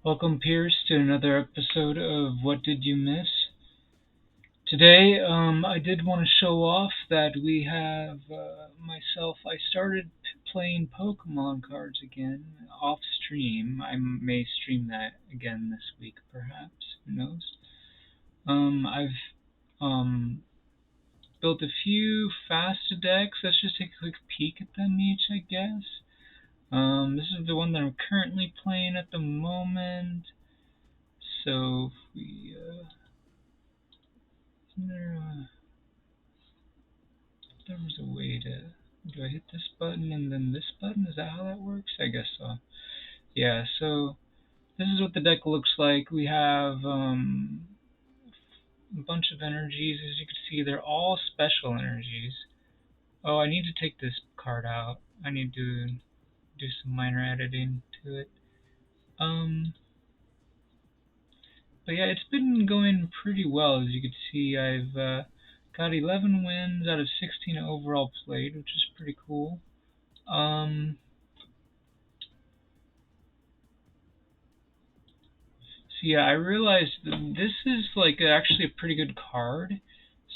Welcome, Pierce, to another episode of What Did You Miss? Today, I did want to show off that we have I started playing Pokemon cards again off stream. I may stream that again this week, perhaps. Who knows? I've built a few fast decks. Let's just take a quick peek at them each, I guess. This is the one that I'm currently playing at the moment. So if we there was a way to. Do I hit this button and then this button? Is that how that works? I guess so. Yeah, so this is what the deck looks like. We have a bunch of energies. As you can see, they're all special energies. Oh, I need to take this card out. I need to do some minor editing to it. But yeah, it's been going pretty well. As you can see, I've got 11 wins out of 16 overall played, which is pretty cool. So yeah, I realized that this is like actually a pretty good card.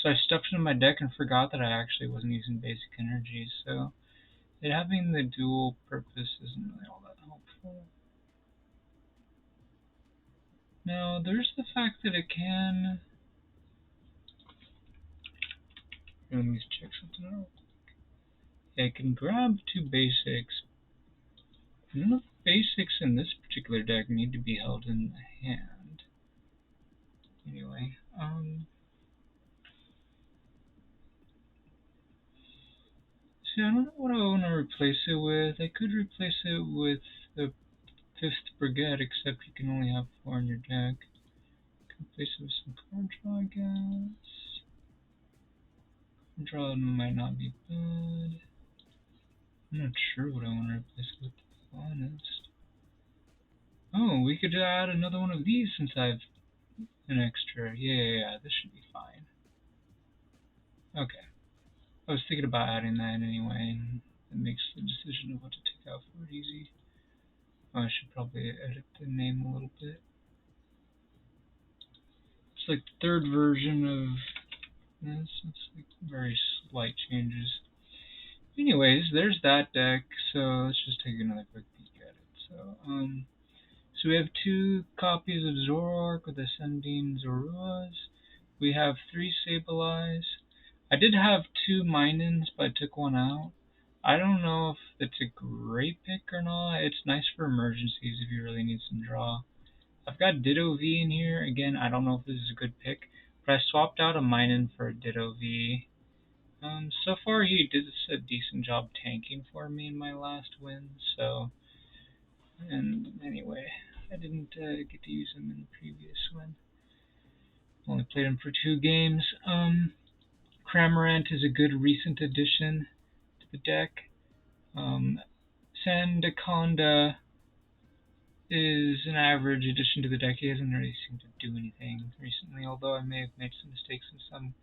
So I stuffed it in my deck and forgot that I actually wasn't using basic energies. So it having the dual purpose isn't really all that helpful. Now there's the fact that it can. Let me just check something out. Yeah, it can grab two basics. None of the basics in this particular deck need to be held in the hand. Anyway, see, I don't know what I want to replace it with. I could replace it with the Fifth Brigade, except you can only have 4 in your deck. Could replace it with some card draw, I guess. Card draw might not be bad. I'm not sure what I want to replace it with, to be honest. Oh, we could add another one of these since I've an extra. Yeah, this should be fine. Okay. I was thinking about adding that anyway, and it makes the decision of what to take out for it easy. Oh, I should probably edit the name a little bit. It's like the third version of this. It's like very slight changes. Anyways, there's that deck. So let's just take another quick peek at it. So we have 2 copies of Zoroark with Ascending Zoruas. We have 3 Sableyes. I did have 2 Minans, but I took one out. I don't know if it's a great pick or not. It's nice for emergencies if you really need some draw. I've got Ditto V in here. Again, I don't know if this is a good pick, but I swapped out a Minun for a Ditto V. So far he did a decent job tanking for me in my last win, so, and anyway, I didn't get to use him in the previous one. Only played him for 2 games. Cramorant is a good recent addition to the deck. Sandaconda is an average addition to the deck. He hasn't really seemed to do anything recently, although I may have made some mistakes in some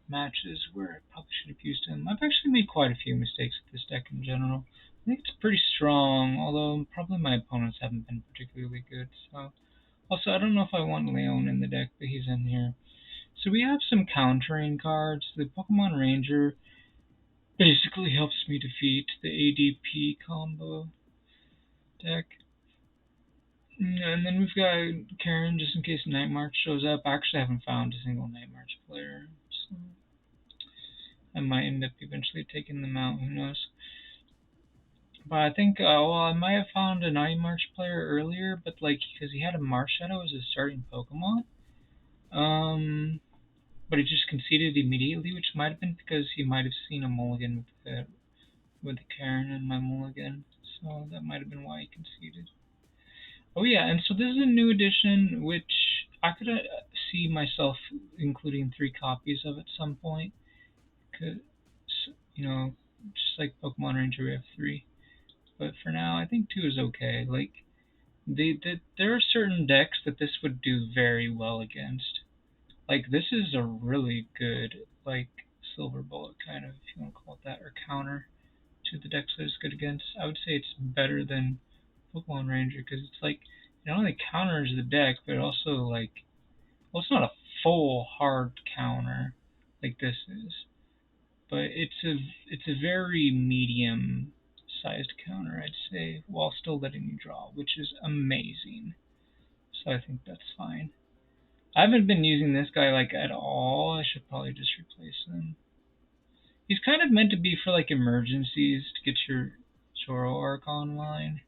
matches where I probably should have used him. I've actually made quite a few mistakes with this deck in general. I think it's pretty strong, although probably my opponents haven't been particularly good. So, also I don't know if I want Leon in the deck, but he's in here. So we have some countering cards. The Pokemon Ranger basically helps me defeat the ADP combo deck. And then we've got Karen, just in case Night March shows up. I actually haven't found a single Night March player, so I might end up eventually taking them out. Who knows? But I think, I might have found a Night March player earlier, but like, because he had a Marshadow as his starting Pokemon. But he just conceded immediately, which might have been because he might have seen a mulligan with the Karen and my mulligan. So that might have been why he conceded. Oh yeah, and so this is a new edition, which I could see myself including 3 copies of at some point. Cause, just like Pokemon Ranger, we have 3. But for now, I think 2 is okay. Like, there are certain decks that this would do very well against. Like, this is a really good, like, Silver Bullet kind of, if you want to call it that, or counter to the decks that it's good against. I would say it's better than Pokemon Ranger, because it's like, it not only counters the deck, but it also like, well, it's not a full hard counter like this is, but it's a very medium sized counter, I'd say, while still letting you draw, which is amazing. So I think that's fine. I haven't been using this guy like at all. I should probably just replace him. He's kind of meant to be for like emergencies to get your Zoroark online,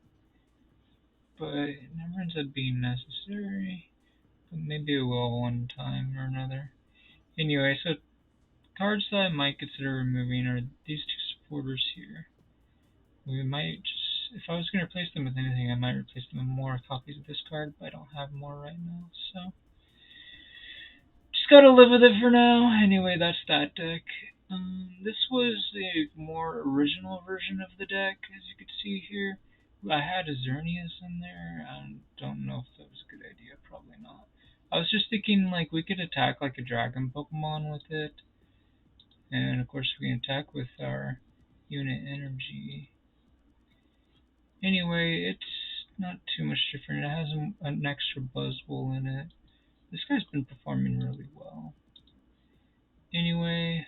but it never ends up being necessary. But maybe it will one time or another. Anyway, so cards that I might consider removing are these two supporters here. We might just, if I was going to replace them with anything, I might replace them with more copies of this card, but I don't have more right now, so just gotta live with it for now. Anyway, that's that deck. This was a more original version of the deck, as you can see here. I had a Xerneas in there. I don't know if that was a good idea. Probably not. I was just thinking like we could attack like a dragon Pokemon with it, and of course we can attack with our unit energy. Anyway, it's not too much different. It has an extra Buzzwole in it. This guy's been performing really well. Anyway,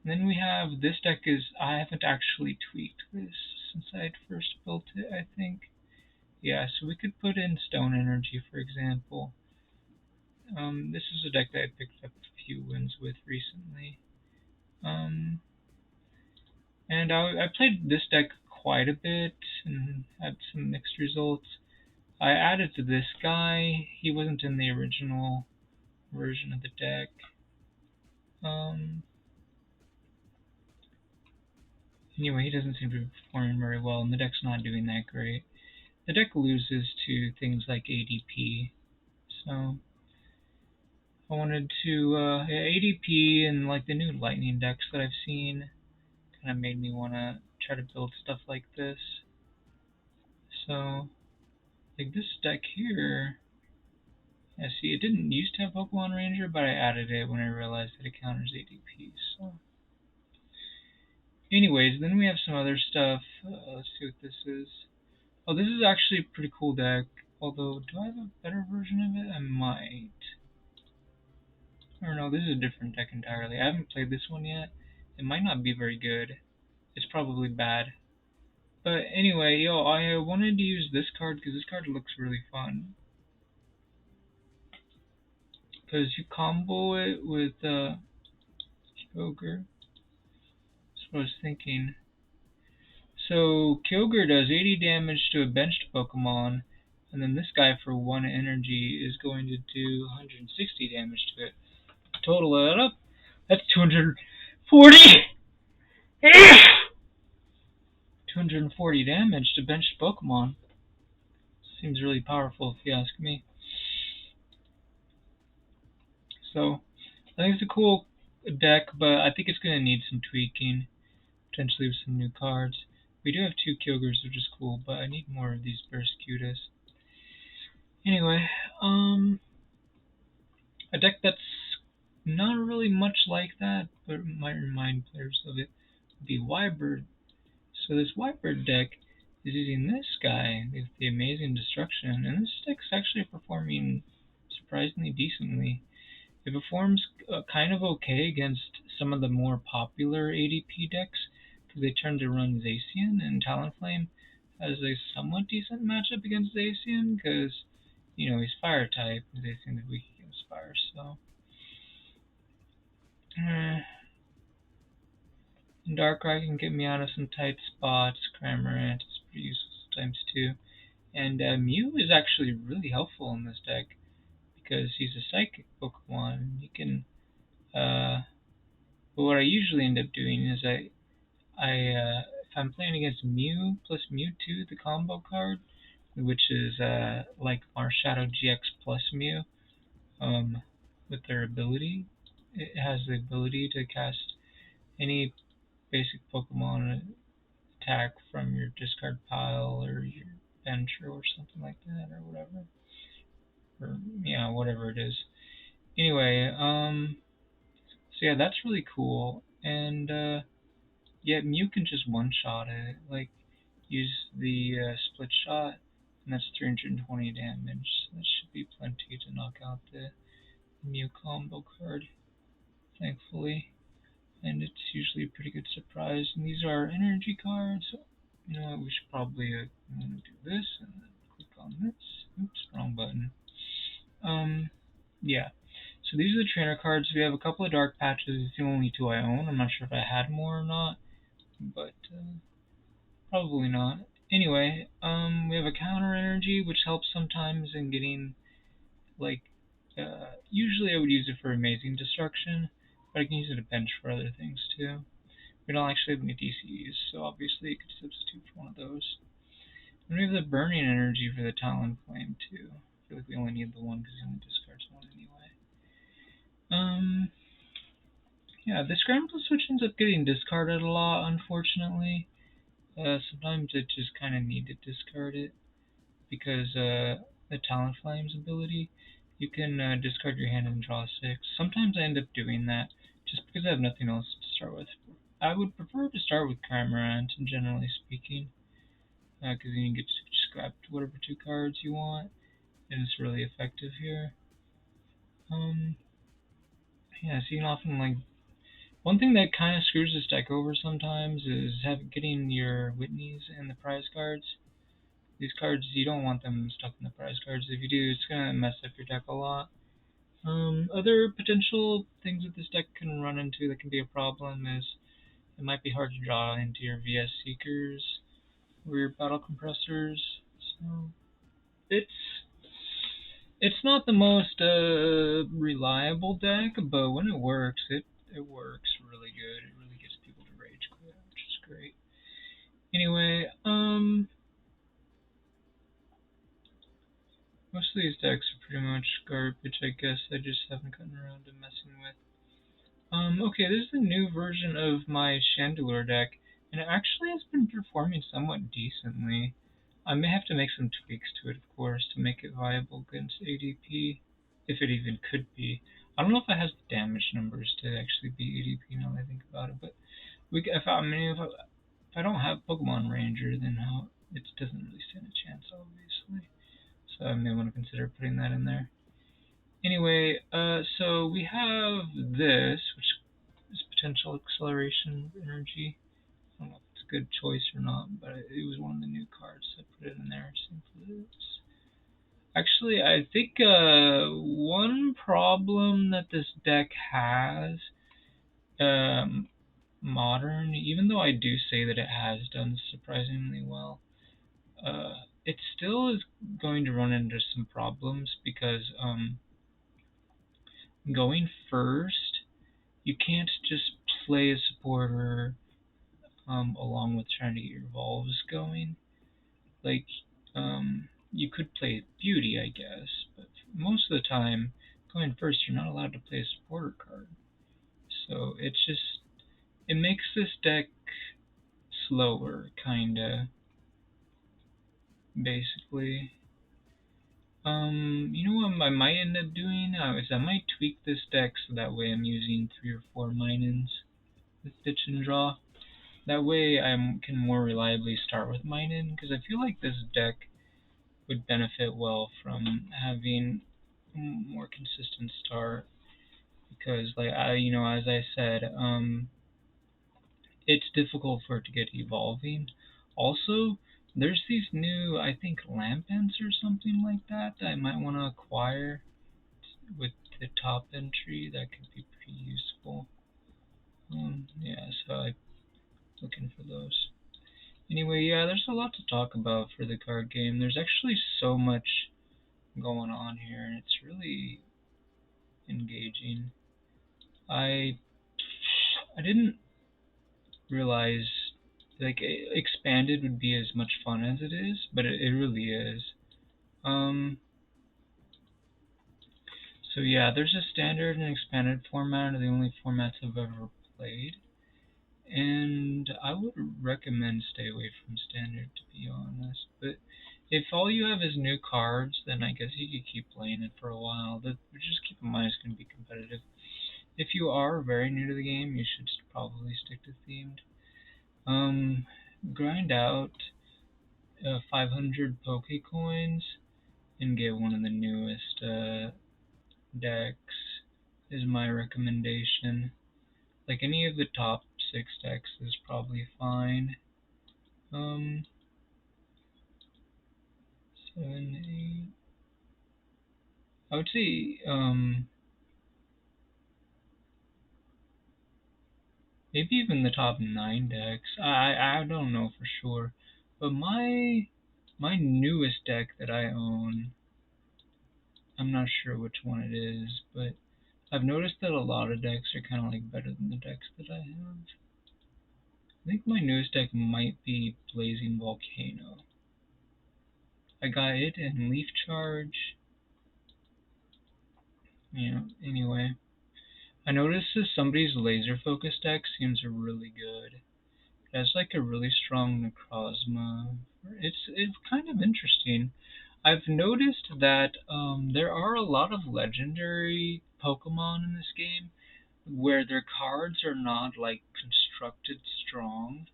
then we have this deck is I haven't actually tweaked this since I had first built it, I think. Yeah, so we could put in Stone Energy, for example. This is a deck that I picked up a few wins with recently. Um, and I played this deck quite a bit and had some mixed results. I added to this guy. He wasn't in the original version of the deck. Um, anyway, he doesn't seem to be performing very well, and the deck's not doing that great. The deck loses to things like ADP, so I wanted to, yeah, ADP and like the new Lightning decks that I've seen kind of made me want to try to build stuff like this. So, like this deck here, yeah, see, it didn't used to have Pokemon Ranger, but I added it when I realized that it counters ADP, so. Anyways, then we have some other stuff. Let's see what this is. Oh, this is actually a pretty cool deck. Although, do I have a better version of it? I might. Or no, this is a different deck entirely. I haven't played this one yet. It might not be very good. It's probably bad. But anyway, yo, I wanted to use this card because this card looks really fun. Because you combo it with Kyogre. That's what I was thinking. So Kyogre does 80 damage to a benched Pokemon, and then this guy for 1 energy is going to do 160 damage to it. Total that up, that's 240! 240 damage to benched Pokemon. Seems really powerful if you ask me. So, I think it's a cool deck, but I think it's going to need some tweaking, potentially with some new cards. We do have 2 Kyogres, which is cool, but I need more of these Burstcutus. Anyway, a deck that's not really much like that, but might remind players of it, would be Wyberg. So this Wyberg deck is using this guy with the Amazing Destruction, and this deck's actually performing surprisingly decently. It performs kind of okay against some of the more popular ADP decks, because they tend to run Zacian, and Talonflame has a somewhat decent matchup against Zacian, because, you know, he's fire type, and Zacian is weak against fire, so. Darkrai can get me out of some tight spots. Cramorant is pretty useful sometimes too. And Mew is actually really helpful in this deck because he's a psychic Pokemon. He can. But what I usually end up doing is if I'm playing against Mew plus Mewtwo, the combo card, which is like Marshadow GX plus Mew, with their ability, it has the ability to cast any basic Pokemon attack from your discard pile or your bench or something like that or whatever. Or yeah, whatever it is. Anyway, so yeah, that's really cool. And yeah, Mew can just one shot it. Like use the split shot and that's 320 damage. So that should be plenty to knock out the Mew combo card, thankfully. And it's usually a pretty good surprise. And these are energy cards. So, you know what, we should probably do this and then click on this. Oops, wrong button. Yeah. So these are the trainer cards. We have a couple of dark patches. It's the only two I own. I'm not sure if I had more or not, but probably not. Anyway, we have a counter energy, which helps sometimes in getting, like, usually I would use it for amazing destruction, but I can use it to bench for other things too. We don't actually have any DCs, so obviously you could substitute for one of those. And we have the burning energy for the Talonflame too. I feel like we only need the one because he only discards one anyway. Yeah, the Scramble Switch ends up getting discarded a lot, unfortunately. Sometimes I just kind of need to discard it because the Talonflame's ability, you can discard your hand and draw 6. Sometimes I end up doing that just because I have nothing else to start with. I would prefer to start with Cramorant, generally speaking, because then you get to just grab whatever 2 cards you want, and it's really effective here. Yeah, so you can often, like, one thing that kind of screws this deck over sometimes is getting your Whitneys and the prize cards. These cards, you don't want them stuck in the prize cards. If you do, it's going to mess up your deck a lot. Other potential things that this deck can run into that can be a problem is it might be hard to draw into your VS Seekers or your Battle Compressors. So it's not the most reliable deck, but when it works, it works really good. It really gets people to rage quit, which is great. Anyway, most of these decks are pretty much garbage, I guess. I just haven't gotten around to messing with. Okay, this is a new version of my Chandelure deck, and it actually has been performing somewhat decently. I may have to make some tweaks to it, of course, to make it viable against ADP, if it even could be. I don't know if it has the damage numbers to actually be ADP now that I think about it, but if I don't have Pokemon Ranger, then it doesn't really stand a chance, obviously. So I may want to consider putting that in there. Anyway, so we have this, which is potential acceleration energy. I don't know if it's a good choice or not, but it was one of the new cards, so I put it in there. Same for this. Actually, I think one problem that this deck has, modern, even though I do say that it has done surprisingly well, it still is going to run into some problems because going first, you can't just play a supporter along with trying to get your Evolves going. Like, you could play Beauty, I guess, but most of the time, going first, you're not allowed to play a supporter card. So it makes this deck slower, kinda, basically. You know what I might end up doing? Is I might tweak this deck so that way I'm using 3 or 4 Minins with Stitch and Draw. That way I can more reliably start with Minin, because I feel like this deck would benefit well from having a more consistent start. Because, like, as I said, it's difficult for it to get evolving. Also, there's these new, I think, Lampents or something like that I might want to acquire with the top entry. That could be pretty useful. Yeah, so I'm looking for those. Anyway, yeah, there's a lot to talk about for the card game. There's actually so much going on here, and it's really engaging. I didn't realize like expanded would be as much fun as it is, but it really is. So yeah, there's a standard and expanded format, are the only formats I've ever played. And I would recommend stay away from standard, to be honest. But if all you have is new cards, then I guess you could keep playing it for a while. But just keep in mind it's going to be competitive. If you are very new to the game, you should probably stick to themed. Grind out. 500 Pokecoins and get one of the newest decks is my recommendation. Like any of the top 6 decks is probably fine. 7, 8. I would say maybe even the top 9 decks. I don't know for sure, but my newest deck that I own, I'm not sure which one it is, but I've noticed that a lot of decks are kind of like better than the decks that I have. I think my newest deck might be Blazing Volcano. I got it and Leaf Charge. Yeah, anyway. I noticed that somebody's Laser Focus deck seems really good. It has like a really strong Necrozma. It's kind of interesting. I've noticed that there are a lot of legendary Pokemon in this game where their cards are not like constructed strong,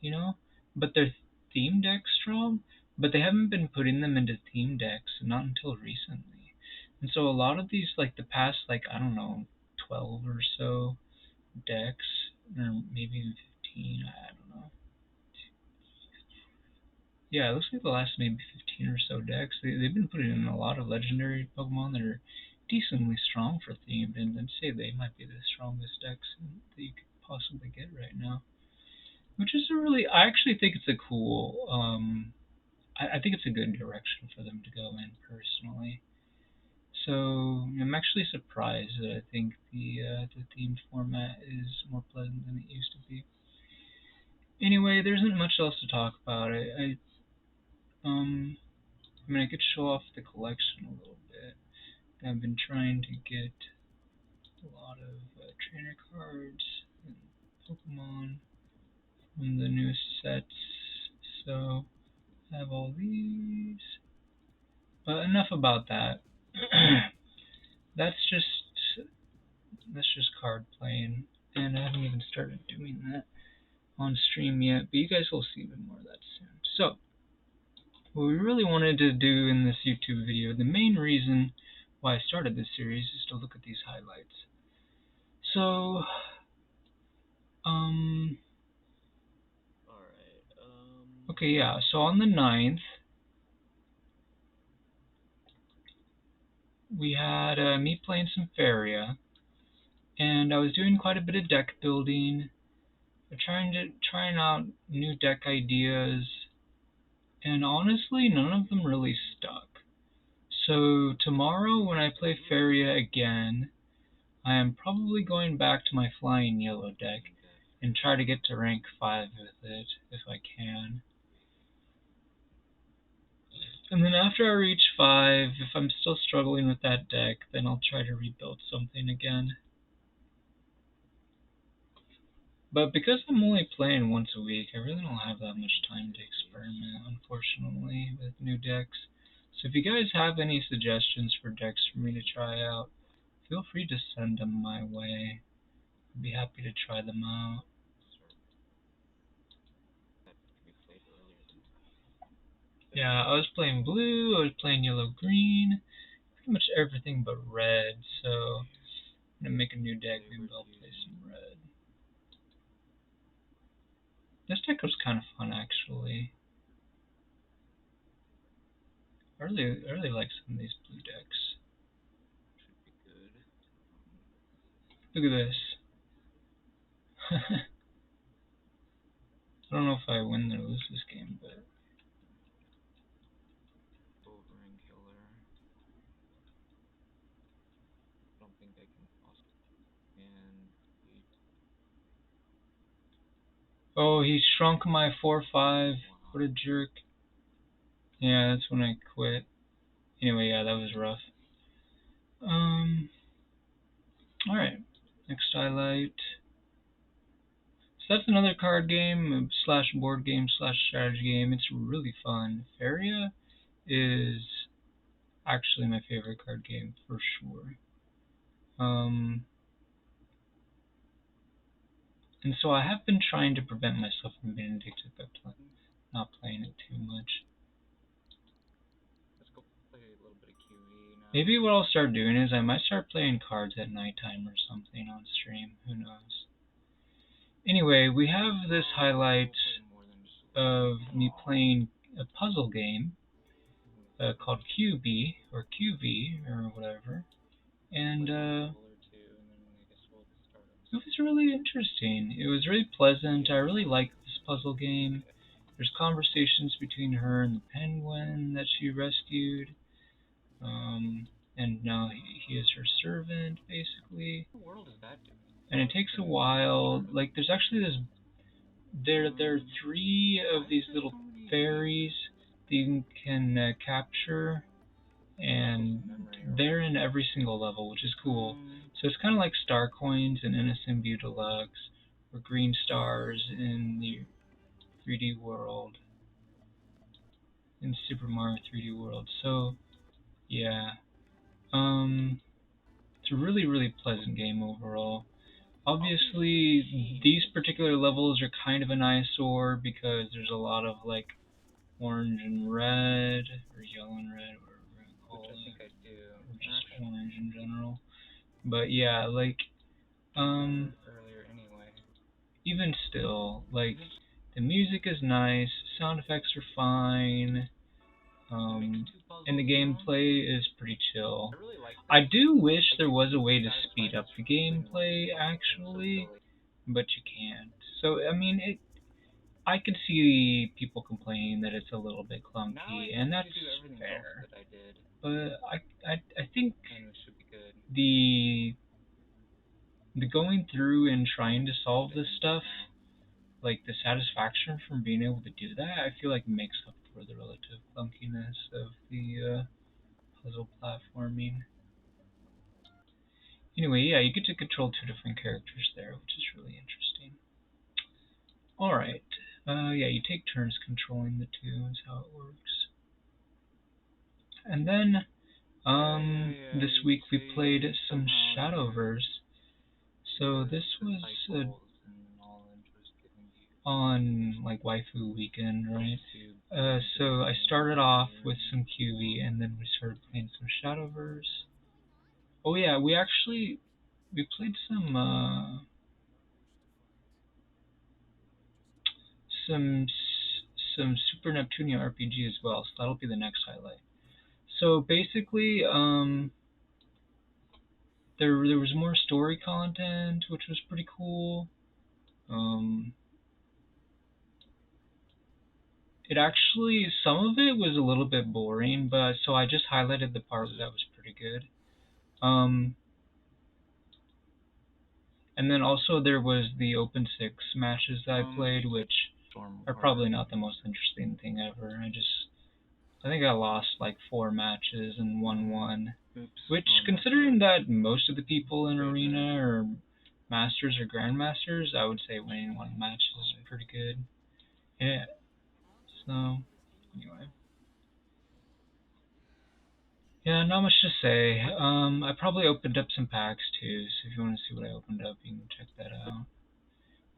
you know, but they're theme deck strong, but they haven't been putting them into theme decks not until recently. And so a lot of these, like the past, like, I don't know, 12 or so decks, or maybe even 15, I don't know. Yeah, it looks like the last maybe 15 or so decks, they've been putting in a lot of legendary Pokemon that are decently strong for themed, and I'd say they might be the strongest decks that you could possibly get right now. Which is a really, I actually think it's a cool, I think it's a good direction for them to go in personally. So I'm actually surprised that I think the themed format is more pleasant than it used to be. Anyway, there isn't much else to talk about. I mean, I could show off the collection a little bit. I've been trying to get a lot of trainer cards and Pokemon from the newest sets. So I have all these. But enough about that. that's just that's just card playing, and I haven't even started doing that on stream yet. But you guys will see even more of that soon. So what we really wanted to do in this YouTube video, the main reason why I started this series is to look at these highlights. So, okay, yeah, so on the 9th, we had me playing some Faria, and I was doing quite a bit of deck building, trying out new deck ideas, and honestly, none of them really stuck. So tomorrow when I play Faria again, I am probably going back to my Flying Yellow deck and try to get to rank 5 with it, if I can. And then after I reach 5, if I'm still struggling with that deck, then I'll try to rebuild something again. But because I'm only playing once a week, I really don't have that much time to experiment, unfortunately, with new decks. So if you guys have any suggestions for decks for me to try out, feel free to send them my way. I'd be happy to try them out. Yeah, I was playing blue, I was playing yellow-green, pretty much everything but red, so I'm gonna make a new deck, maybe I'll play some red. This deck was kind of fun, actually. I really like some of these blue decks. Look at this. I don't know if I win or lose this game, but oh, he shrunk my 4/5. What a jerk. Yeah, that's when I quit. Anyway, yeah, that was rough. Alright. Next highlight. So that's another card game, slash board game, slash strategy game. It's really fun. Faria is actually my favorite card game for sure. And so I have been trying to prevent myself from being addicted by playing. not playing it too much. Let's go play a little bit of QE now. Maybe what I'll start doing is I might start playing cards at nighttime or something on stream. Who knows? Anyway, we have this highlight of me playing a puzzle game called QB or QV or whatever, and it was really interesting. It was really pleasant. I really liked this puzzle game. There's conversations between her and the penguin that she rescued, and now he is her servant, basically. What in the world is that doing? And it takes a while. Like, there's actually this. There are 3 of these little fairies that you can capture, and they're in every single level, which is cool. So it's kind of like Star Coins in Innocent View Deluxe, or Green Stars in the 3D World, in Super Mario 3D World. So, yeah. It's a really, really pleasant game overall. Obviously, these particular levels are kind of an eyesore because there's a lot of like orange and red, or yellow and red, whatever we're gonna call it. I think I do. Or just orange in general. But yeah, like, earlier anyway. even still, like, the music is nice, sound effects are fine, and the gameplay is pretty chill. I do wish there was a way to speed up the gameplay, actually, but you can't. So, I mean, I can see people complaining that it's a little bit clunky, and that's fair. But I think the going through and trying to solve this stuff, like the satisfaction from being able to do that, I feel like makes up for the relative clunkiness of the puzzle platforming. Anyway, yeah, you get to control 2 different characters there, which is really interesting. Alright, yeah, you take turns controlling the 2 is how it works. And then, this week we played some Shadowverse. So this was on like waifu weekend, right? So I started off with some QV, and then we started playing some Shadowverse. Oh yeah, we played some some Super Neptunia RPG as well. So that'll be the next highlight. So basically, there was more story content, which was pretty cool. It actually, some of it was a little bit boring, but so I just highlighted the part that was pretty good. And then also there was the Open 6 matches that I played, which are probably not the most interesting thing ever. I think I lost like 4 matches and won. Which, considering that most of the people in Arena are Masters or Grandmasters, I would say winning 1 match is pretty good. Yeah. So, anyway. Yeah, not much to say. I probably opened up some packs too, so if you want to see what I opened up, you can check that out.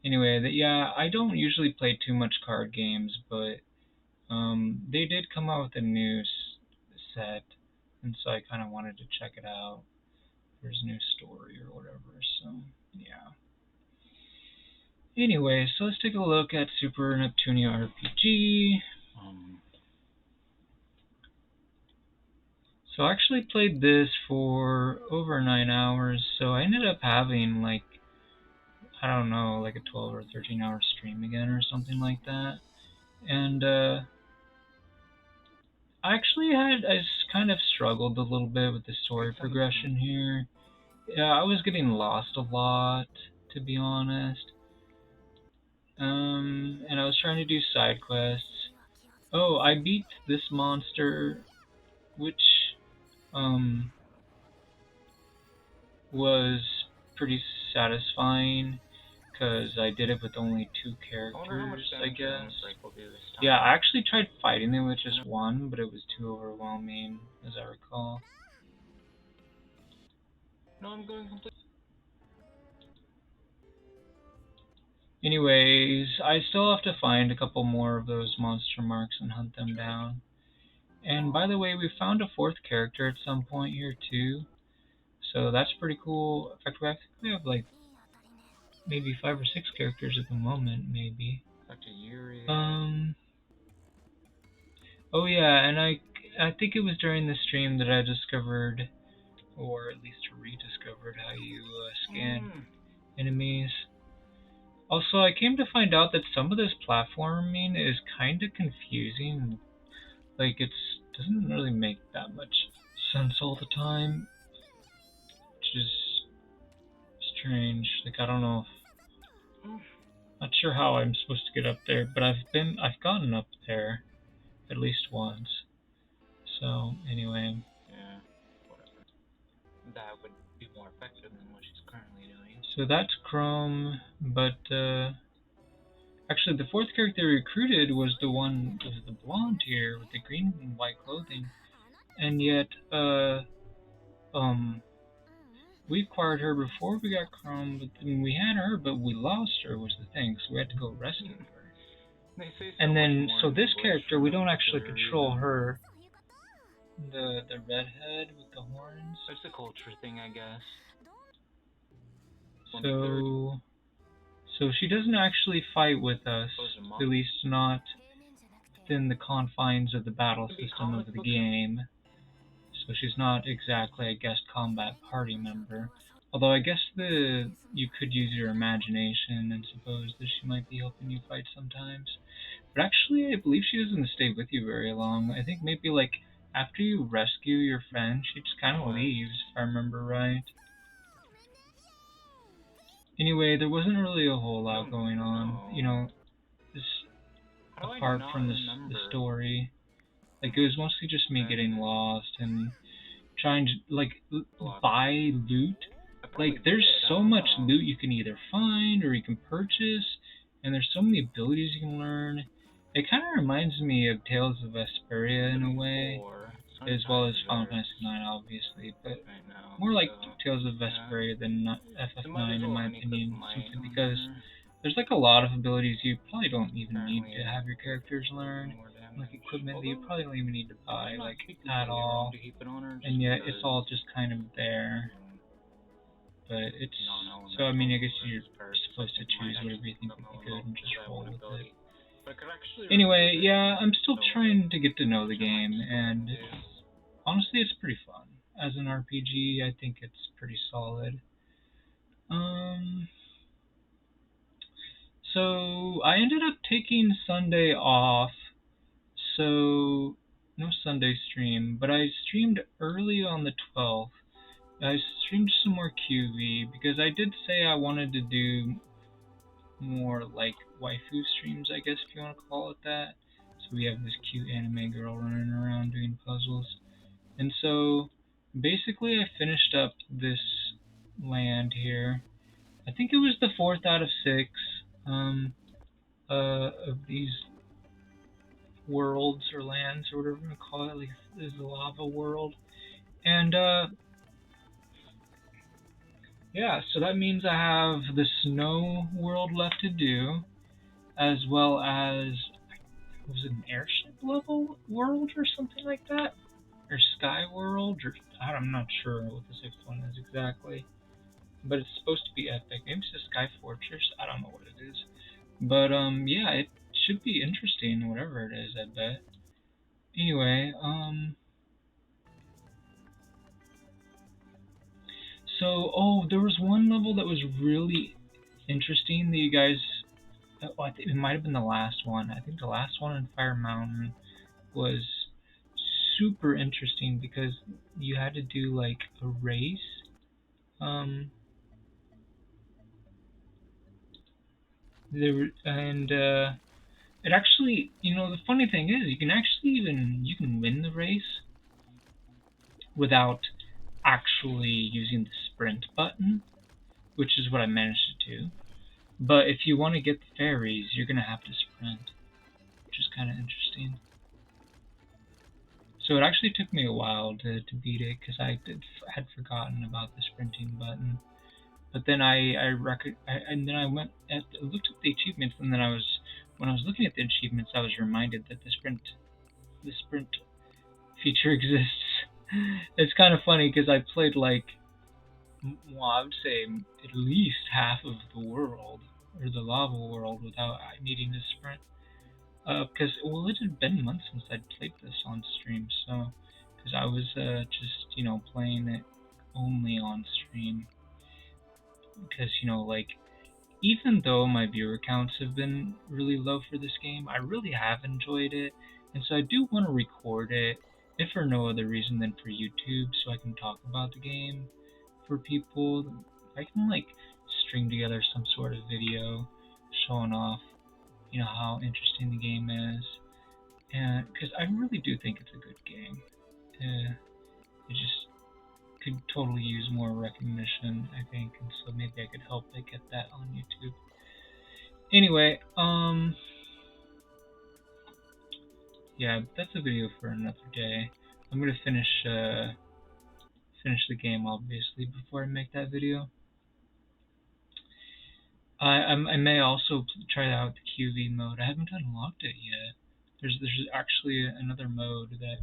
Anyway, yeah, I don't usually play too much card games, but they did come out with a new set, and so I kind of wanted to check it out. There's a new story or whatever, so yeah. Anyway, so let's take a look at Super Neptunia RPG. So I actually played this for over 9 hours, so I ended up having like, I don't know, like a 12 or 13 hour stream again or something like that. And I kind of struggled a little bit with the story progression here. Yeah, I was getting lost a lot, to be honest. And I was trying to do side quests. Oh, I beat this monster, which, was pretty satisfying, because I did it with only 2 characters, I guess. Yeah, I actually tried fighting them with just 1, but it was too overwhelming, as I recall. No, I'm going completely. Anyways, I still have to find a couple more of those monster marks and hunt them down. And by the way, we found a fourth character at some point here too. So that's pretty cool. In fact, we have like maybe 5 or 6 characters at the moment, maybe. Dr. Yuri. Oh yeah, and I think it was during the stream that I discovered, or at least rediscovered, how you scan enemies. Also, I came to find out that some of this platforming is kind of confusing. Like, it doesn't really make that much sense all the time, which is strange. Like, I don't know if, not sure how I'm supposed to get up there, but I've gotten up there at least once. So, anyway. Yeah, whatever. That would be more effective than what she's currently doing. So that's Chrome, but, actually the fourth character I recruited was the blonde here with the green and white clothing. And yet, we acquired her before we got Chrome, but then we had her, but we lost her was the thing, so we had to go rescue her. And then, so this character, we don't actually control her. The redhead with the horns. It's a culture thing, I guess. So she doesn't actually fight with us, at least not within the confines of the battle system of the game. So she's not exactly a guest combat party member. Although I guess you could use your imagination and suppose that she might be helping you fight sometimes. But actually, I believe she doesn't stay with you very long. I think maybe like after you rescue your friend, she just kind of leaves, if I remember right. Anyway, there wasn't really a whole lot going on, you know, apart from the story. Like, it was mostly just me getting lost and trying to, like, buy loot. Like, there's so much loot you can either find or you can purchase, and there's so many abilities you can learn. It kind of reminds me of Tales of Vesperia in a way, as well as Final Fantasy IX, obviously, but more like Tales of Vesperia than FF9 in my opinion, simply because there's like a lot of abilities you probably don't even need to have your characters learn, like equipment that you probably don't even need to buy, like, at all, and yet it's all just kind of there. But it's, so I mean, I guess you're supposed to choose whatever you think would be good and just roll with it. Anyway, yeah, I'm still trying to get to know the game, and honestly, it's pretty fun. As an RPG, I think it's pretty solid. So I ended up taking Sunday off, so no Sunday stream, but I streamed early on the 12th. I streamed some more QV because I did say I wanted to do more like waifu streams, I guess if you want to call it that. So we have this cute anime girl running around doing puzzles. And so basically I finished up this land here. I think it was the 4th out of 6 of these worlds or lands or whatever you want to call it. Like, there's the lava world. And yeah, so that means I have the snow world left to do, as well as, was it an airship level world or something like that? Or sky world? Or I'm not sure what the 6th one is exactly. But it's supposed to be epic. Maybe it's a Sky Fortress. I don't know what it is. But yeah, it should be interesting, whatever it is, I bet. Anyway, so, there was one level that was really interesting that you guys, I think it might have been the last one. I think the last one in Fire Mountain was super interesting because you had to do like a race. It actually, you know, the funny thing is, you can win the race without actually using the sprint button, which is what I managed to do. But if you want to get the fairies, you're gonna have to sprint, which is kind of interesting. So it actually took me a while to beat it because I had forgotten about the sprinting button. But then and then I looked at the achievements, and then when I was looking at the achievements, I was reminded that the sprint feature exists. It's kind of funny because I played like, well, I would say at least half of the world or the lava world without needing to sprint. Because well, it had been months since I'd played this on stream, so because I was just playing it only on stream. Because like even though my viewer counts have been really low for this game, I really have enjoyed it, and so I do want to record it, if for no other reason than for YouTube, so I can talk about the game for people. I can like string together some sort of video showing off, how interesting the game is, and because I really do think it's a good game. It just could totally use more recognition, I think, and so maybe I could help it get that on YouTube. Anyway, yeah, that's a video for another day. I'm gonna finish the game obviously before I make that video. I may also try out the QV mode. I haven't unlocked it yet. There's actually another mode that.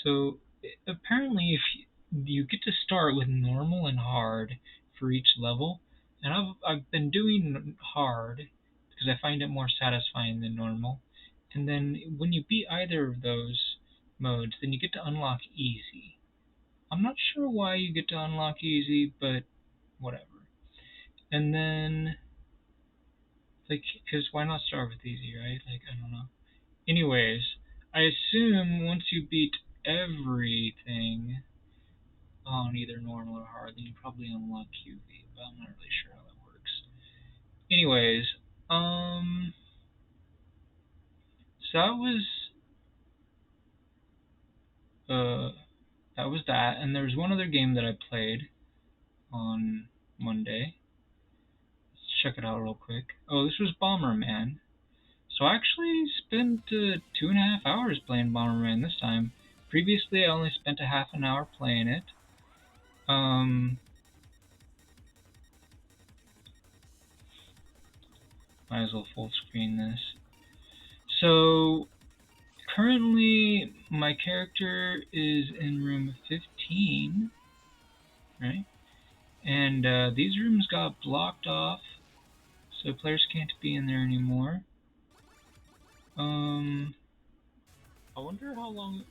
So apparently, if you get to start with normal and hard for each level, and I've been doing hard because I find it more satisfying than normal. And then when you beat either of those modes, then you get to unlock easy. I'm not sure why you get to unlock easy, but whatever. And then, like, because why not start with easy, right? Like, I don't know. Anyways, I assume once you beat everything on either normal or hard, then you probably unlock QV, but I'm not really sure how that works. Anyways, so that was that, and there was one other game that I played on Monday. Let's check it out real quick. Oh, this was Bomberman. So I actually spent 2.5 hours playing Bomberman this time. Previously, I only spent a half an hour playing it. Might as well full screen this. So currently, my character is in room 15, right? And these rooms got blocked off, so players can't be in there anymore. I wonder how long.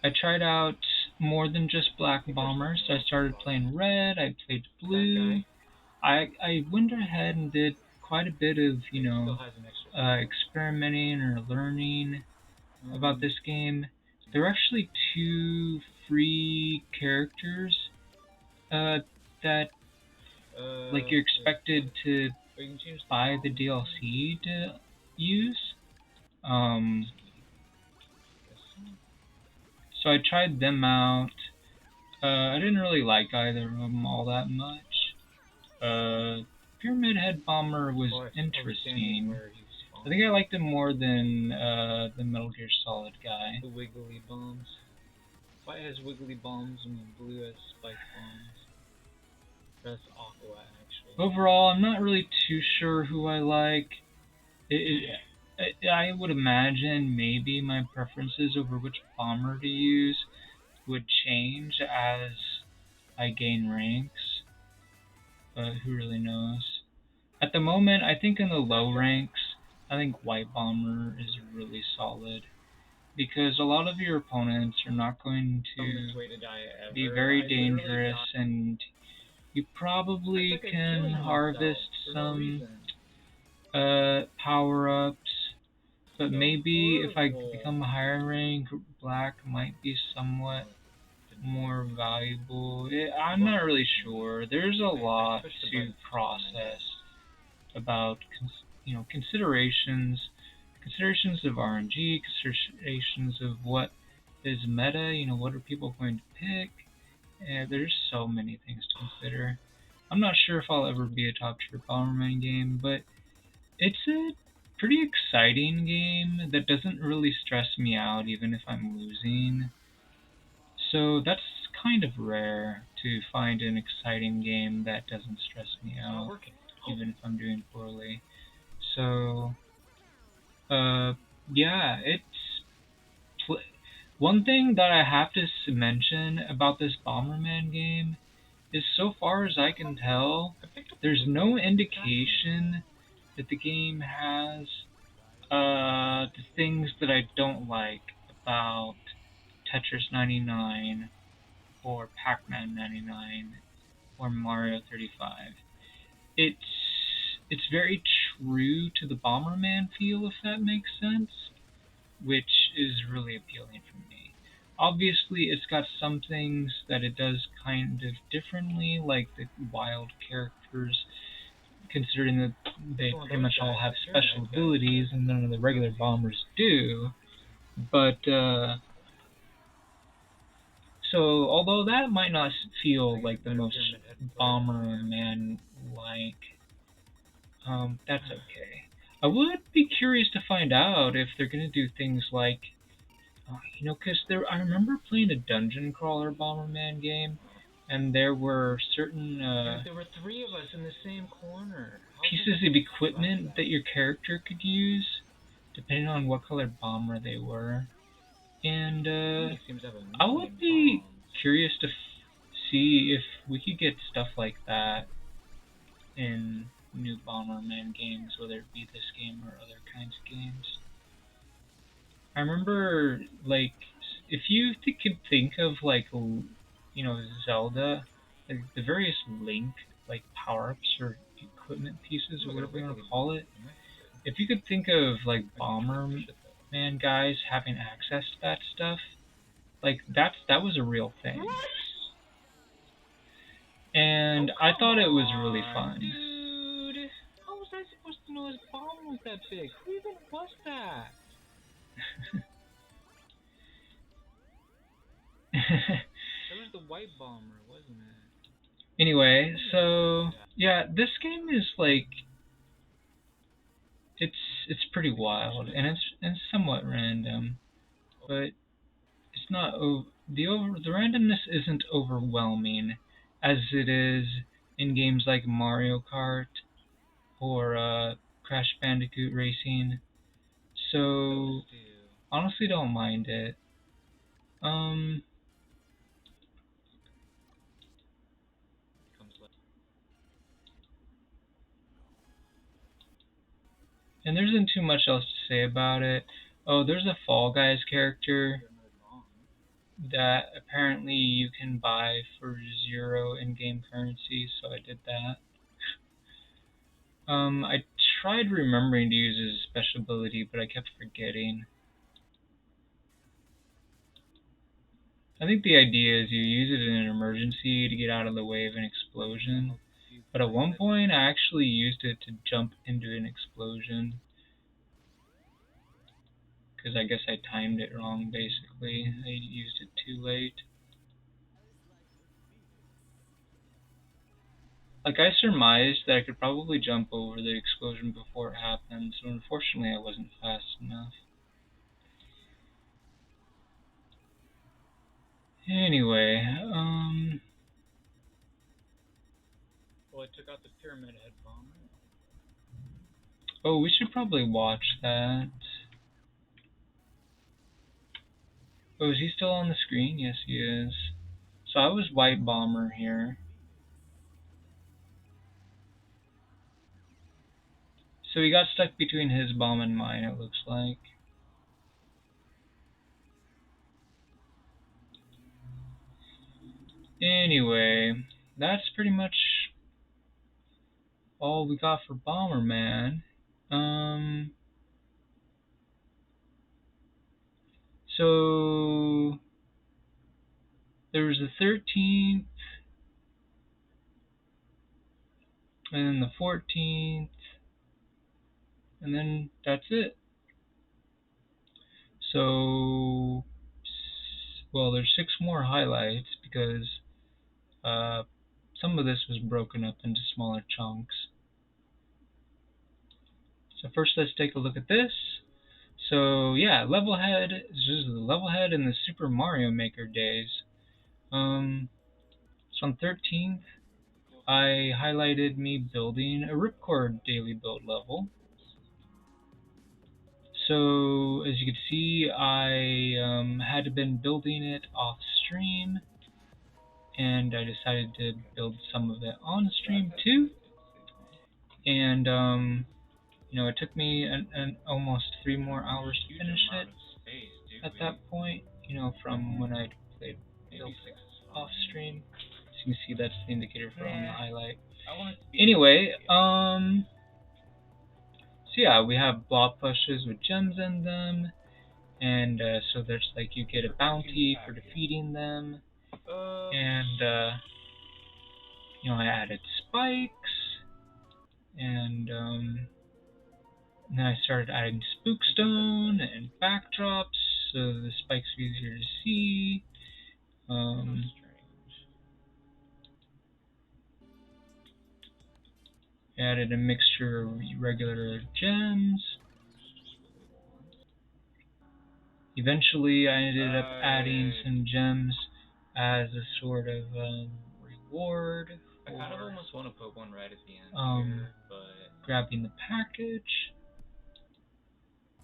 I tried out more than just Black Bomber, so I started playing Red, I played Blue. I went ahead and did quite a bit of, experimenting or learning about this game. There are actually 2 free characters that like you're expected to buy the DLC to use. So I tried them out. I didn't really like either of them all that much. Pyramid Head Bomber was interesting. I think I liked him more than the Metal Gear Solid guy. The Wiggly Bombs. White has Wiggly Bombs and Blue has Spike Bombs. That's Aqua, actually. Overall, I'm not really too sure who I like. I would imagine maybe my preferences over which bomber to use would change as I gain ranks, but who really knows. At the moment, I think in the low ranks, I think White Bomber is really solid, because a lot of your opponents are not going to be very dangerous, and you probably can harvest some power-ups, but maybe if I become a higher rank, Black might be somewhat more valuable. I'm not really sure. There's a lot to process about considerations of RNG, considerations of what is meta, what are people going to pick. There's so many things to consider. I'm not sure if I'll ever be a top tier Bomberman game, but it's a pretty exciting game that doesn't really stress me out even if I'm losing. So that's kind of rare to find an exciting game that doesn't stress me out, even if I'm doing poorly. So, yeah, one thing that I have to mention about this Bomberman game is, so far as I can tell, there's no indication that the game has the things that I don't like about Tetris 99 or Pac-Man 99 or Mario 35. It's it's very true to the Bomberman feel, if that makes sense, which is really appealing for me. Obviously, it's got some things that it does kind of differently, like the wild characters, considering that they pretty much all have special abilities and none of the regular bombers do. But, so although that might not feel like the most Bomberman like, that's okay. I would be curious to find out if they're gonna do things like, because I remember playing a dungeon crawler Bomberman game, and there were certain There were three of us in the same corner. pieces of equipment that your character could use, depending on what color bomber they were. And I would be curious to see if we could get stuff like that in new Bomberman games, whether it be this game or other kinds of games. I remember, like, if you could think of, like, Zelda, like, the various Link, like, power-ups or equipment pieces or whatever you want to call it, if you could think of, like, Bomberman guys having access to that stuff, like, that was a real thing. And I thought it was really fun. Dude, how was I supposed to know his bomb was that big? Who even was that? It was the white bomber, wasn't it? Anyway, so yeah, this game is like, it's pretty wild, and it's somewhat random, but it's not the randomness isn't overwhelming as it is in games like Mario Kart or Crash Bandicoot Racing. So honestly, don't mind it. And there isn't too much else to say about it. Oh, there's a Fall Guys character that apparently you can buy for 0 in-game currency, so I did that. I tried remembering to use his special ability, but I kept forgetting. I think the idea is you use it in an emergency to get out of the way of an explosion. But at one point, I actually used it to jump into an explosion, because I guess I timed it wrong, basically. I used it too late. Like, I surmised that I could probably jump over the explosion before it happened, so unfortunately I wasn't fast enough. Anyway, Well, I took out the Pyramid Head bomber. oh, we should probably watch that. Oh, is he still on the screen? Yes, he is. So I was White Bomber here. So he got stuck between his bomb and mine, it looks like. Anyway, that's pretty much all we got for Bomberman. So there was the 13th, and then the 14th, and then that's it. So, well, there's 6 more highlights because some of this was broken up into smaller chunks. So first, let's take a look at this. So yeah, Levelhead. This is the Levelhead in the Super Mario Maker days. So on 13th, I highlighted me building a Ripcord daily build level. So as you can see, I had been building it off stream, and I decided to build some of it on stream too. And it took me an almost 3 more hours to finish it at that point. From when I played built off stream. So you can see that's the indicator for on the highlight. Anyway, so yeah, we have blob plushes with gems in them, and so there's like you get a bounty for defeating them, and I added spikes, and then I started adding spookstone and backdrops so the spikes are easier to see. Added a mixture of regular gems. Eventually, I ended up adding some gems as a sort of reward for I kind of almost want to put one right at the end here, but grabbing the package.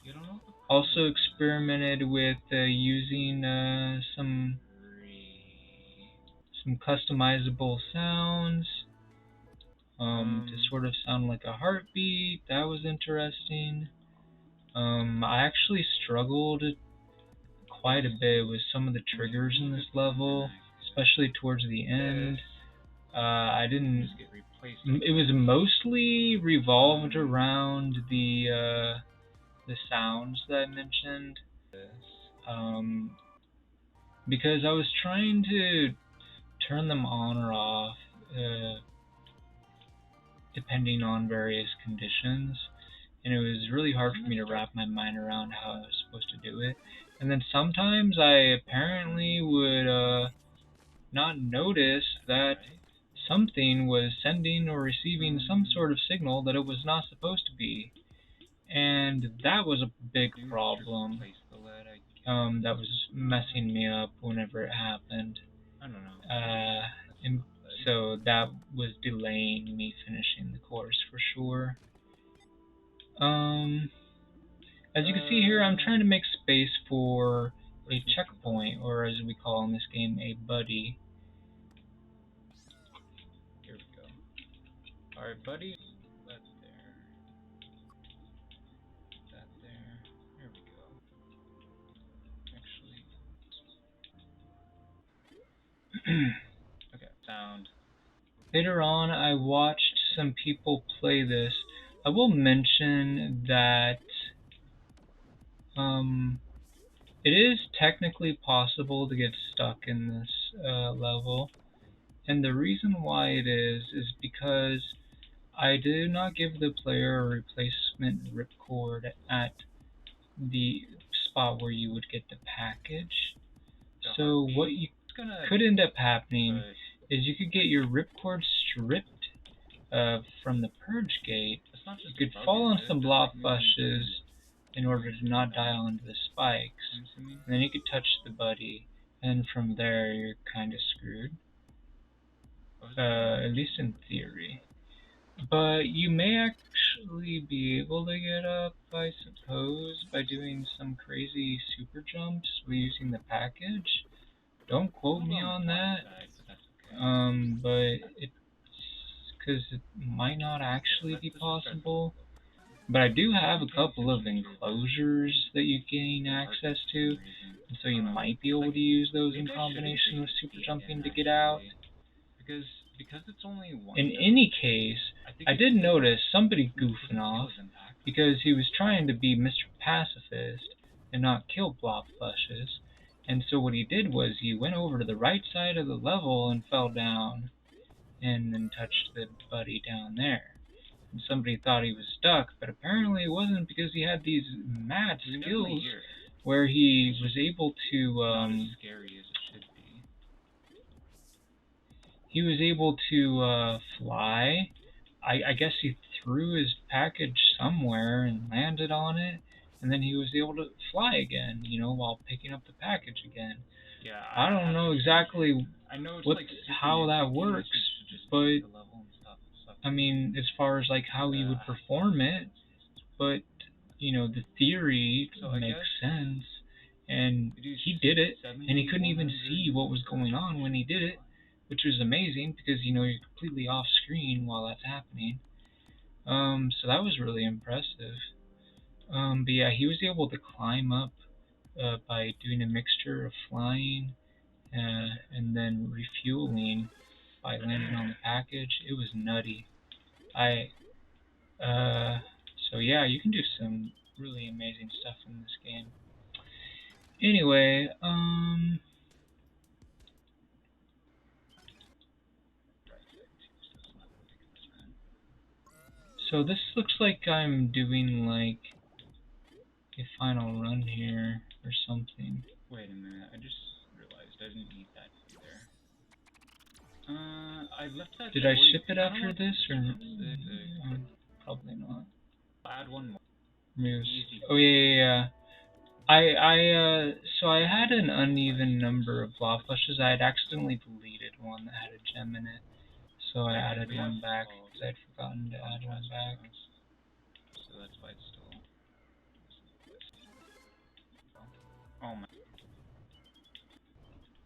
You don't know? Also experimented with using some customizable sounds to sort of sound like a heartbeat. That was interesting. I actually struggled quite a bit with some of the triggers in this level, especially towards the end. I didn't. It was mostly revolved around the sounds that I mentioned. Because I was trying to turn them on or off depending on various conditions, and it was really hard for me to wrap my mind around how I was supposed to do it. And then sometimes I apparently would not notice that something was sending or receiving some sort of signal that it was not supposed to be. And that was a big problem. That was messing me up whenever it happened. I don't know. And so that was delaying me finishing the course for sure. As you can see here, I'm trying to make space for a checkpoint, or as we call in this game, a buddy. Here we go. Alright, buddy. That's there. That there. Here we go. Actually. Okay, sound. Later on, I watched some people play this. I will mention that it is technically possible to get stuck in this level, and the reason why it is because I did not give the player a replacement ripcord at the spot where you would get the package. So what you could end up happening is you could get your ripcord stripped from the purge gate. You could fall on some blob flushes in order to not die onto the spikes, and then you could touch the buddy, and from there you're kind of screwed. At least in theory. But you may actually be able to get up, I suppose, by doing some crazy super jumps using the package. Don't quote me on that. But it's because it might not actually be possible. But I do have a couple of enclosures that you gain access to, and so you might be able to use those in combination with super jumping to get out. Because it's only one. In any case, I did notice somebody goofing off because he was trying to be Mr. Pacifist and not kill blob flushes. And so what he did was he went over to the right side of the level and fell down and then touched the buddy down there. And somebody thought he was stuck, but apparently it wasn't, because he had these mad skills where he was able to Not as scary as it should be. He was able to fly. I guess he threw his package somewhere and landed on it, and then he was able to fly again, while picking up the package again. Yeah, I don't know exactly I know it's what like how that works, but I mean, as far as like how he would perform it, but you know, the theory makes sense, and he did it, and he couldn't even see what was going on when he did it, which was amazing because you know you're completely off screen while that's happening. So that was really impressive. But yeah, he was able to climb up by doing a mixture of flying and then refueling by landing on the package. It was nutty. I uh, so yeah, you can do some really amazing stuff in this game. Anyway, so this looks like I'm doing like a final run here or something. Wait a minute, I just realized I didn't need that either. I left that. Did I ship it after this or probably not. Add one more. Oh yeah. So I had an uneven number of Blah flushes. I had accidentally deleted one that had a gem in it, so I added one back because I'd forgotten to add one back. So that's why it's still. Oh my.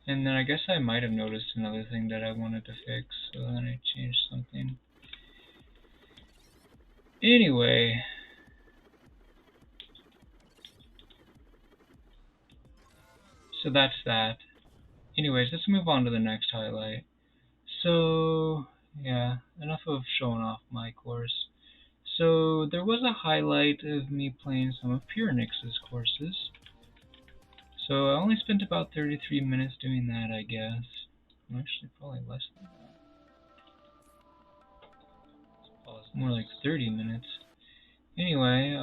And then I guess I might have noticed another thing that I wanted to fix, so then I changed something. Anyway. So that's that. Anyways, let's move on to the next highlight. So, yeah, enough of showing off my course. So, there was a highlight of me playing some of Pyranix's courses. So, I only spent about 33 minutes doing that, I guess. Actually, probably less than that. More like 30 minutes. Anyway,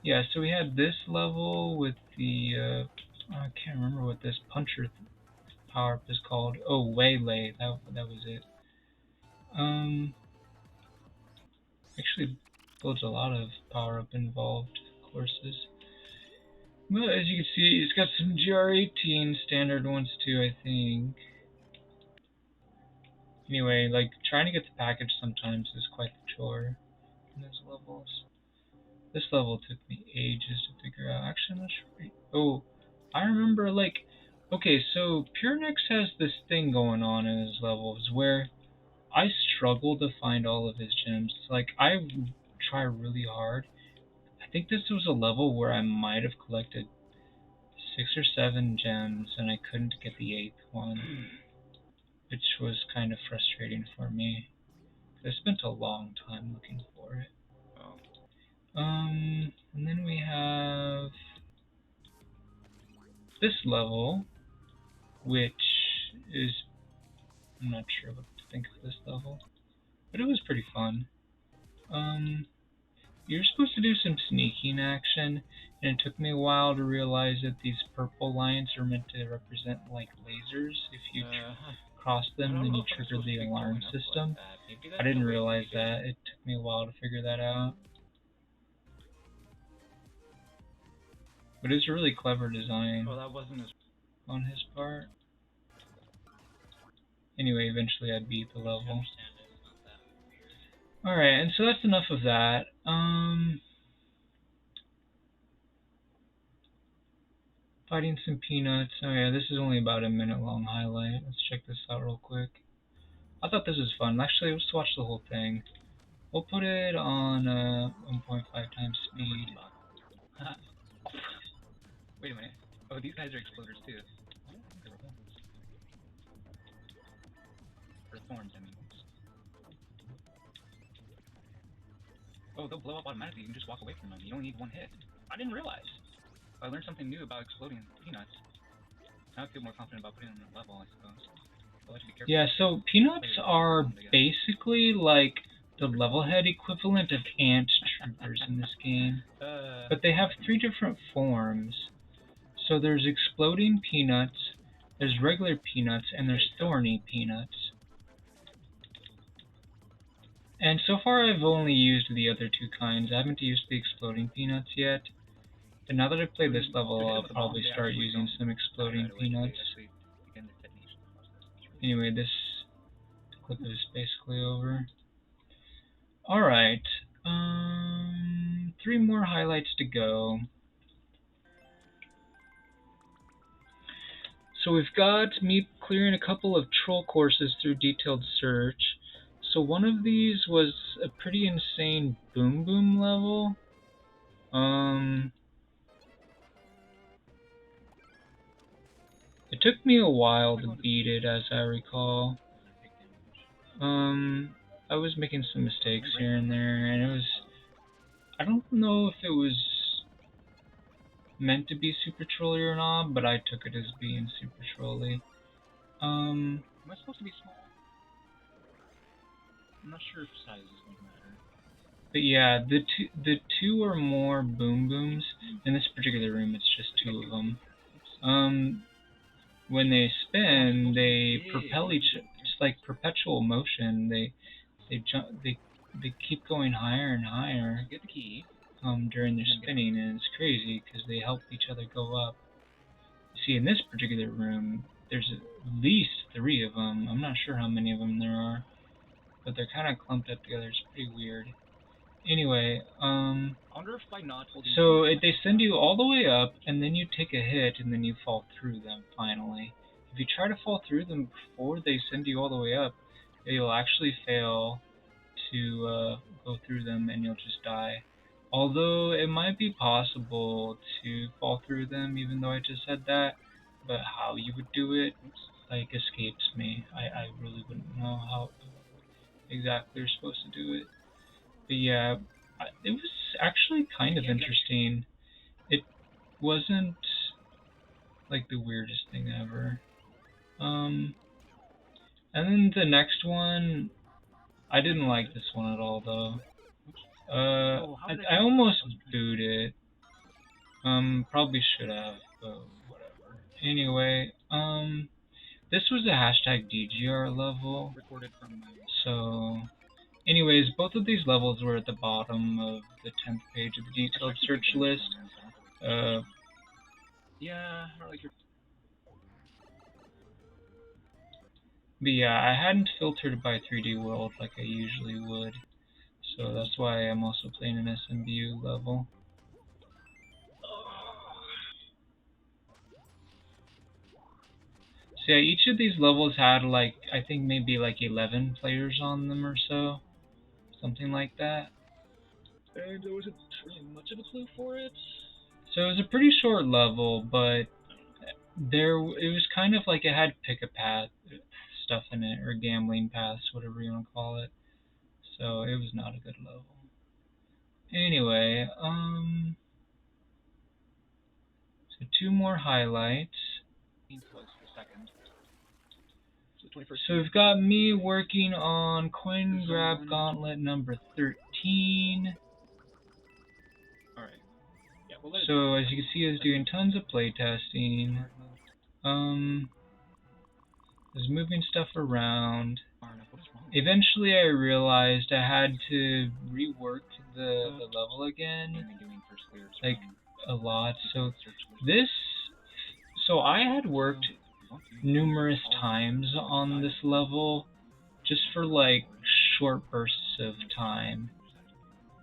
yeah, so we had this level with the, I can't remember what this puncher power-up is called. Oh, Waylay, that was it. Actually builds a lot of power-up involved courses. But as you can see, it's got some GR18 standard ones too, I think. Anyway, like, trying to get the package sometimes is quite the chore in those levels. This level took me ages to figure out. Actually, I'm not sure. Oh, I remember, like, okay, so Pyranix has this thing going on in his levels where I struggle to find all of his gems. Like, I try really hard. I think this was a level where I might have collected 6 or 7 gems and I couldn't get the 8th one, which was kind of frustrating for me. I spent a long time looking for it. And then we have this level, which is, I'm not sure what to think of this level, but it was pretty fun. You're supposed to do some sneaking action, and it took me a while to realize that these purple lines are meant to represent like lasers. If you cross them, then you trigger the alarm system. I didn't realize that. It took me a while to figure that out. But it's a really clever design on his part. Anyway, eventually I beat the level. Alright, and so that's enough of that. Fighting some peanuts. Oh yeah, this is only about a minute long highlight. Let's check this out real quick. I thought this was fun. Actually, let's watch the whole thing. We'll put it on 1.5 times speed. Wait a minute. Oh, these guys are exploders too. Or thorns, I mean. Oh, they'll blow up automatically. You can just walk away from them. You only need one hit. I didn't realize. I learned something new about exploding peanuts. Now I feel more confident about putting them in a level, I suppose. I'll let you be careful. Yeah, so peanuts are basically like the level head equivalent of ant troopers in this game. But they have 3 different forms. So there's exploding peanuts, there's regular peanuts, and there's thorny peanuts. And so far I've only used the other 2 kinds. I haven't used the exploding peanuts yet. But now that I've played this They're level, hit I'll with a bomb, probably they start actually using don't some die exploding right away. They peanuts. actually begin the detonation process. Anyway, this clip is basically over. Alright, 3 more highlights to go. So we've got me clearing a couple of troll courses through detailed search. So one of these was a pretty insane Boom Boom level. It took me a while to beat it, as I recall. I was making some mistakes here and there, and it was... I don't know if it was meant to be super trolly or not, but I took it as being super trolly. Am I supposed to be small? I'm not sure if size is going to matter. But yeah, the two or more Boom Booms, in this particular room it's just 2 of them. When they spin, they propel it's like perpetual motion. They jump, they keep going higher and higher. Get the key. During their spinning, and it's crazy because they help each other go up. See, in this particular room, there's at least 3 of them. I'm not sure how many of them there are, but they're kind of clumped up together. It's pretty weird. Anyway, I wonder if by not holding so they send you all the way up, and then you take a hit, and then you fall through them finally. If you try to fall through them before they send you all the way up, you'll actually fail to go through them, and you'll just die. Although it might be possible to fall through them, even though I just said that, but how you would do it, like, escapes me. I really wouldn't know how exactly you're supposed to do it. But yeah, it was actually kind of interesting. It wasn't like the weirdest thing ever. And then the next one, I didn't like this one at all though. I almost booed it. Probably should have, but whatever. Anyway, this was a hashtag DGR level. Recorded from my... So, anyways, both of these levels were at the bottom of the 10th page of the detailed search list. Yeah, I like your... But yeah, I hadn't filtered by 3D World like I usually would. So that's why I'm also playing an SMBU level. So yeah, each of these levels had like, I think maybe like 11 players on them or so. Something like that. And there wasn't really much of a clue for it. So it was a pretty short level, but it was kind of like it had pick a path stuff in it, or gambling paths, whatever you want to call it. So it was not a good level. Anyway, so 2 more highlights. So we've got me working on Coin Grab Gauntlet number 13. Alright. Yeah, so as you can see, I was doing tons of playtesting. I was moving stuff around. Eventually I realized I had to rework the level again, like a lot. So I had worked numerous times on this level, just for like short bursts of time.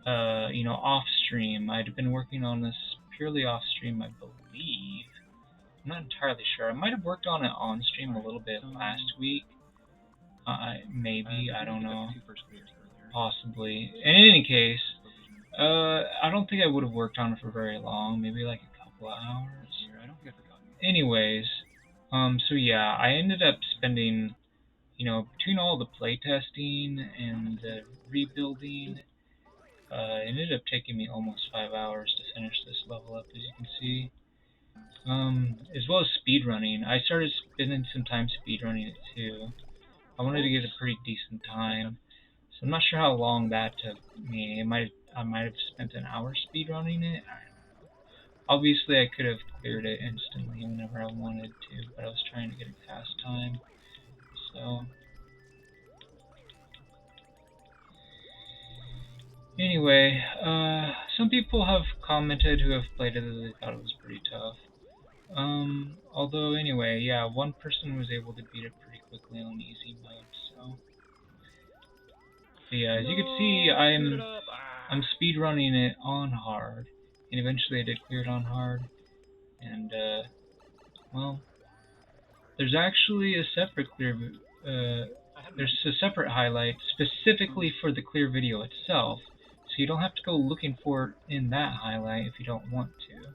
Off stream. I'd been working on this purely off stream, I believe. I'm not entirely sure. I might have worked on it on stream a little bit last week. Maybe, I don't know. Possibly. In any case, I don't think I would have worked on it for very long. Maybe like a couple of hours. Anyways, so yeah, I ended up spending, between all the playtesting and the rebuilding, it ended up taking me almost 5 hours to finish this level up, as you can see. As well as speedrunning. I started spending some time speedrunning it too. I wanted to get a pretty decent time, so I'm not sure how long that took me. I might have spent an hour speedrunning it. I don't know. Obviously, I could have cleared it instantly whenever I wanted to, but I was trying to get a fast time. So Anyway, some people have commented who have played it that they thought it was pretty tough. Although anyway, yeah, one person was able to beat it pretty quickly on easy mode, so. But yeah, as you can see, I'm speedrunning it on hard, and eventually I did clear it on hard, and well, there's actually a separate there's a separate highlight specifically for the clear video itself, so you don't have to go looking for it in that highlight if you don't want to.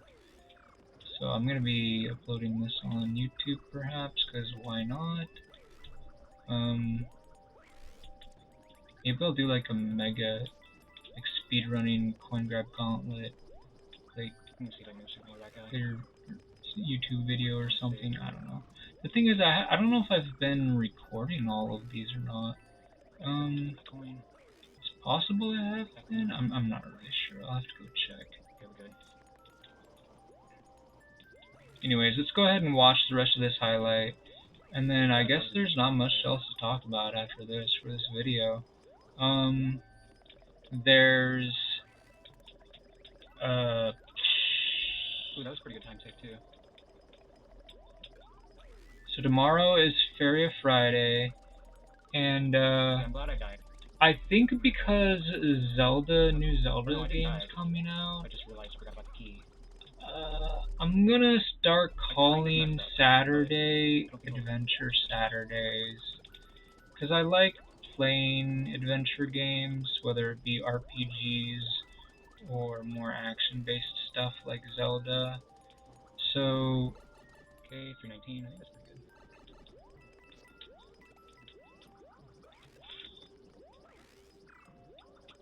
So I'm gonna be uploading this on YouTube perhaps, because why not? Maybe I'll do like a mega like speedrunning coin grab gauntlet, like clear YouTube video or something. I don't know. The thing is, I don't know if I've been recording all of these or not. It's possible I have been. I'm not really sure. I'll have to go check. Anyways, let's go ahead and watch the rest of this highlight, and then I guess there's not much else to talk about after this for this video. There's Ooh, that was a pretty good time save too. So tomorrow is Feria Friday, and I'm glad I died. I think because new Zelda I didn't game die. is coming out, I just realized I forgot about the key. I'm gonna start I calling messed up, Saturday but I don't think Adventure Saturdays, because I like playing adventure games, whether it be RPGs or more action-based stuff like Zelda. So Okay, 319. I think that's pretty good.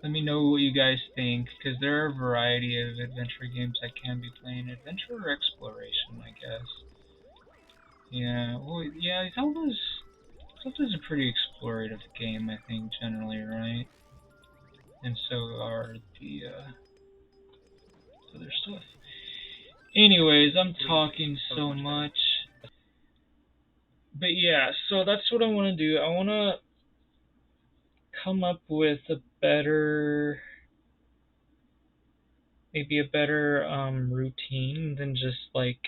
let me know what you guys think, because there are a variety of adventure games I can be playing. Adventure or exploration, I guess. Yeah, well, yeah, Zelda's a pretty explorative game, I think, generally, right? And so are the other stuff. Anyways, I'm talking so much. But yeah, so that's what I want to do. I want to come up with a better, maybe a better routine than just like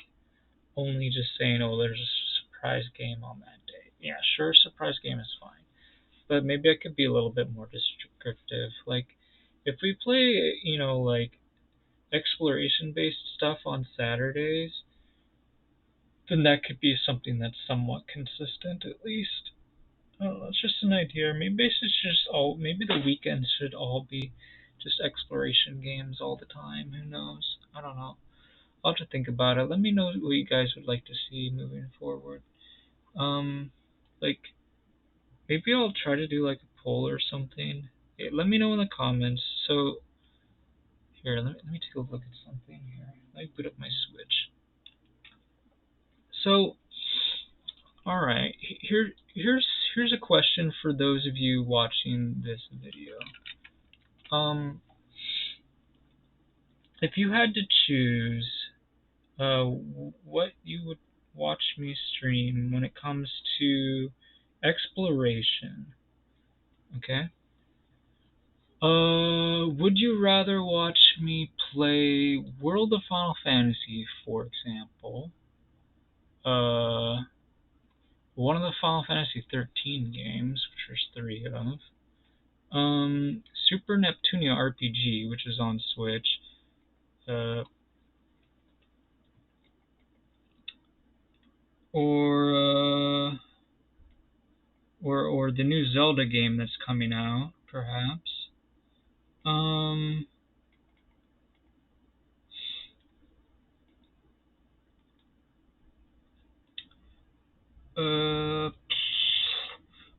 only just saying, oh, there's a surprise game on that day. Yeah, sure, surprise game is fine. But maybe I could be a little bit more descriptive. Like, if we play, like exploration-based stuff on Saturdays, then that could be something that's somewhat consistent, at least. I don't know, it's just an idea. Maybe the weekends should all be just exploration games all the time. Who knows? I don't know. I'll have to think about it. Let me know what you guys would like to see moving forward. Like, maybe I'll try to do like a poll or something. Hey, let me know in the comments. So, here, let me take a look at something here. Let me boot up my Switch. So, alright, here's a question for those of you watching this video. If you had to choose what you would watch me stream when it comes to exploration, okay? Would you rather watch me play World of Final Fantasy, for example? One of the Final Fantasy 13 games, which there's 3 of. Super Neptunia RPG, which is on Switch. Or the new Zelda game that's coming out, perhaps.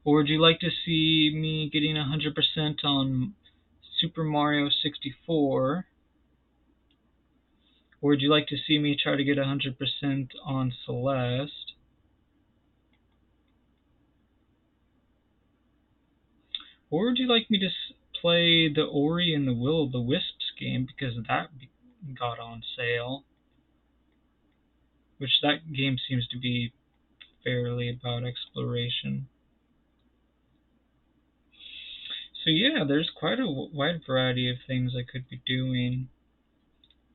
Or would you like to see me getting 100% on Super Mario 64? Or would you like to see me try to get 100% on Celeste? Or would you like me to play the Ori and the Will of the Wisps game, because that got on sale? Which that game seems to be fairly about exploration. So yeah, there's quite a wide variety of things I could be doing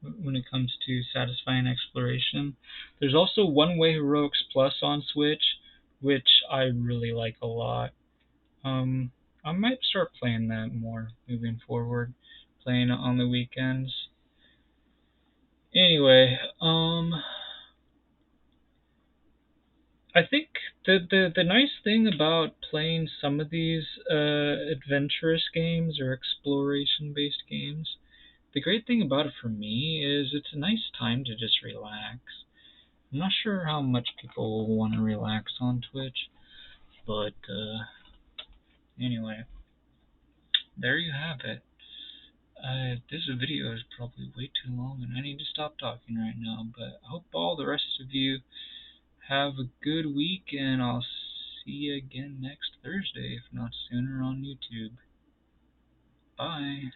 when it comes to satisfying exploration. There's also One Way Heroics Plus on Switch, which I really like a lot. Um, I might start playing that more moving forward, playing it on the weekends. Anyway, I think the nice thing about playing some of these adventurous games or exploration based games, the great thing about it for me is it's a nice time to just relax. I'm not sure how much people want to relax on Twitch, but anyway, there you have it. This video is probably way too long and I need to stop talking right now, but I hope all the rest of you have a good week and I'll see you again next Thursday, if not sooner, on YouTube. Bye.